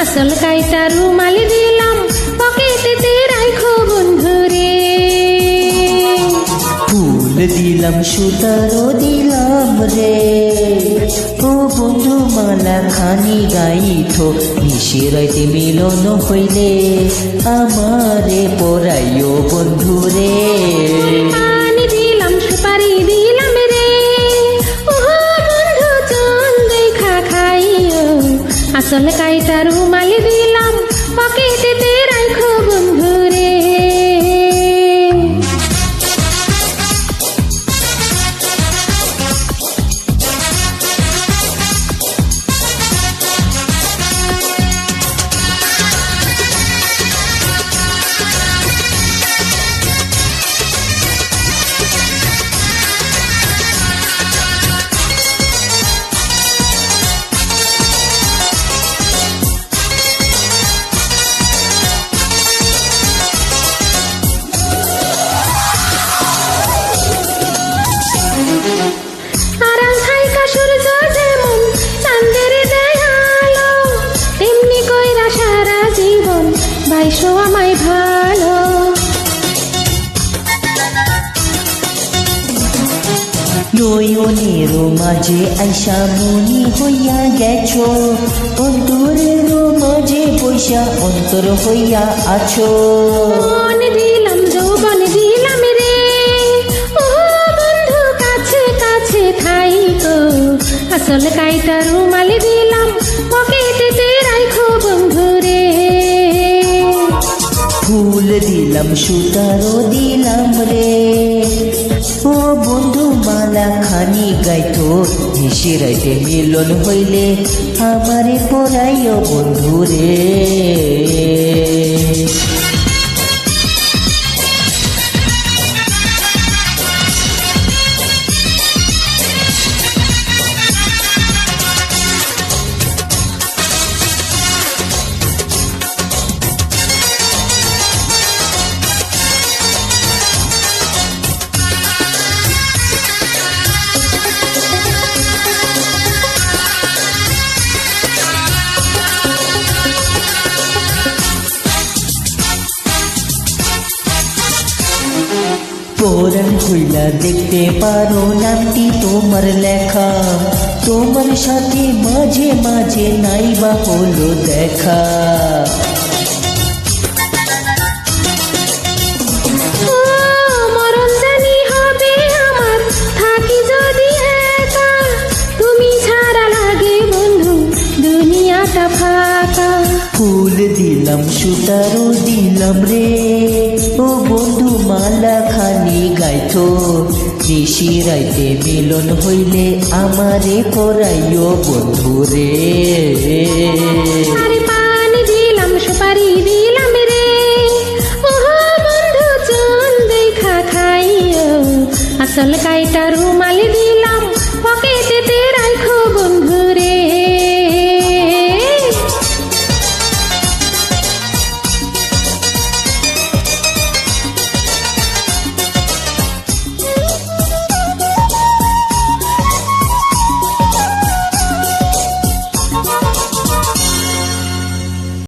আসল কাইটা রুমালি দিলাম পকেটেতে রাখো বন্ধু রে। ফুল দিলাম সুতারও দিলাম রে, ও বন্ধু মালা খানি গাইথো নিশিরাইতে মিলন হইলে আমারে পরাইও বন্ধু রে। পানি দিলাম সুপারি দিলাম রে, ও বন্ধু চল দেখা খাইও। আসল কাইটা রুমালি দিলাম পকেটেতে রাখো বন্ধু রে। ভাইসো আমায় ভালো, নয়নের মাঝে আইসা মনি হইয়া গেছো, অন্তরের মাঝে পয়সা অন্তর হইয়া আছো। মন দিলাম যৌবন দিলাম রে, ও বন্ধু কাছে কাছে থাইকো। আসল কাইটা রুমালি দিলাম পকেটেতে রাখো বন্ধু রে। ফুল দিলাম সুতারও দিলাম রে, ও বন্ধু মালা খানি গাইতো নিশিরাইতে মিলন হইলে আমারে পরাইও বন্ধু রে। পরাণ হইলা দেখতে পারো নামটি তোমার লেখা, তোমার সাথে মাঝে মাঝে নাইবা হলো দেখা। মরণ জানি হবে আমার থাকি যদি একা, তুমি ছাড়া লাগে বন্ধু দুনিয়াটা ফাঁকা। ফুল দিলাম সুতারও দিলাম রে, ও বন্ধু মালা খানি গাইতো নিশিরাইতে মিলন হইলে আমারে পরাইও বন্ধু রে। আরে পানি দিলাম সুপারি দিলাম রে, ও বন্ধু চল দেখা খাইও। আসল কাইটা রুমালি